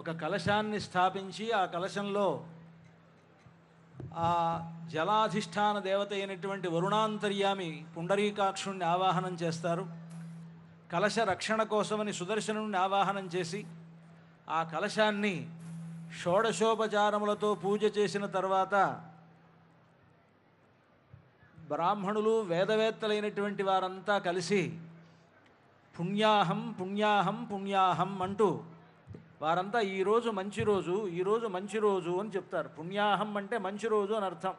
ఒక కలశాన్ని స్థాపించి ఆ కలశంలో ఆ జలాధిష్టాన దేవత అయినటువంటి వరుణాంతర్యామి పుండరీకాక్షుణ్ణి ఆవాహనం చేస్తారు. కలశ రక్షణ కోసమని సుదర్శనుణ్ణి ఆవాహనం చేసి ఆ కలశాన్ని షోడశోపచారములతో పూజ చేసిన తర్వాత బ్రాహ్మణులు వేదవేత్తలైనటువంటి వారంతా కలిసి పుణ్యాహం పుణ్యాహం పుణ్యాహం అంటూ వారంతా ఈరోజు మంచి రోజు, ఈరోజు మంచి రోజు అని చెప్తారు. పుణ్యాహం అంటే మంచి రోజు అని అర్థం.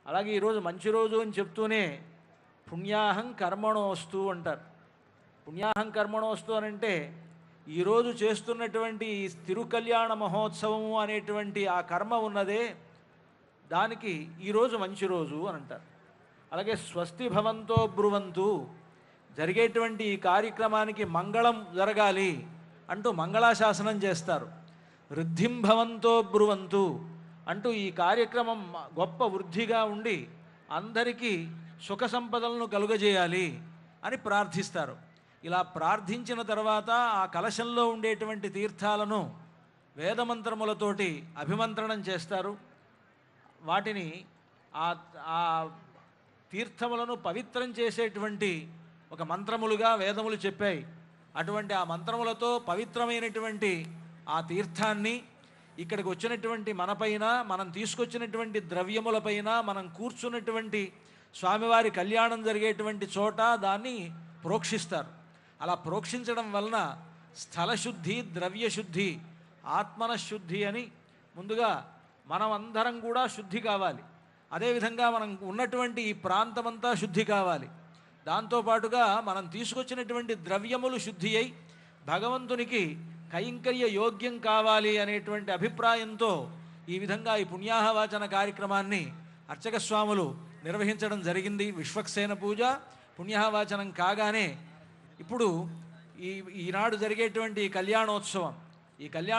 అలాగే ఈరోజు మంచి రోజు అని చెప్తూనే పుణ్యాహం కర్మణోస్తు అంటారు. పుణ్యాహం కర్మణోస్తు అని అంటే ఈరోజు చేస్తున్నటువంటి తిరుకల్యాణ మహోత్సవము అనేటువంటి ఆ కర్మ ఉన్నదే దానికి ఈరోజు మంచి రోజు అని అంటారు. అలాగే స్వస్తి భవంతో బ్రువంతు, జరిగేటువంటి ఈ కార్యక్రమానికి మంగళం జరగాలి అంటూ మంగళాశాసనం చేస్తారు. వృద్ధిం భవంతో బ్రువంతు అంటూ ఈ కార్యక్రమం గొప్ప వృద్ధిగా ఉండి అందరికీ సుఖ సంపదలను కలుగజేయాలి అని ప్రార్థిస్తారు. ఇలా ప్రార్థించిన తర్వాత ఆ కలశంలో ఉండేటువంటి తీర్థాలను వేదమంత్రములతోటి అభిమంత్రణం చేస్తారు. వాటిని ఆ తీర్థములను పవిత్రం చేసేటువంటి ఒక మంత్రములుగా వేదములు చెప్పాయి. అటువంటి ఆ మంత్రములతో పవిత్రమైనటువంటి ఆ తీర్థాన్ని ఇక్కడికి వచ్చినటువంటి మనపైన, మనం తీసుకొచ్చినటువంటి ద్రవ్యములపైన, మనం కూర్చున్నటువంటి స్వామివారి కళ్యాణం జరిగేటువంటి చోట దాన్ని ప్రోక్షిస్తారు. అలా ప్రోక్షించడం వలన స్థలశుద్ధి, ద్రవ్యశుద్ధి, ఆత్మనశుద్ధి అని ముందుగా మనం అందరం కూడా శుద్ధి కావాలి. అదేవిధంగా మనం ఉన్నటువంటి ఈ ప్రాంతమంతా శుద్ధి కావాలి. దాంతోపాటుగా మనం తీసుకొచ్చినటువంటి ద్రవ్యములు శుద్ధి అయి భగవంతునికి కైంకర్య యోగ్యం కావాలి అనేటువంటి అభిప్రాయంతో ఈ విధంగా ఈ పుణ్యాహవాచన కార్యక్రమాన్ని అర్చక స్వాములు నిర్వహించడం జరిగింది. విశ్వక్సేన పూజ పుణ్యాహవాచనం కాగానే ఇప్పుడు ఈనాడు జరిగేటువంటి కళ్యాణోత్సవం, ఈ కళ్యాణ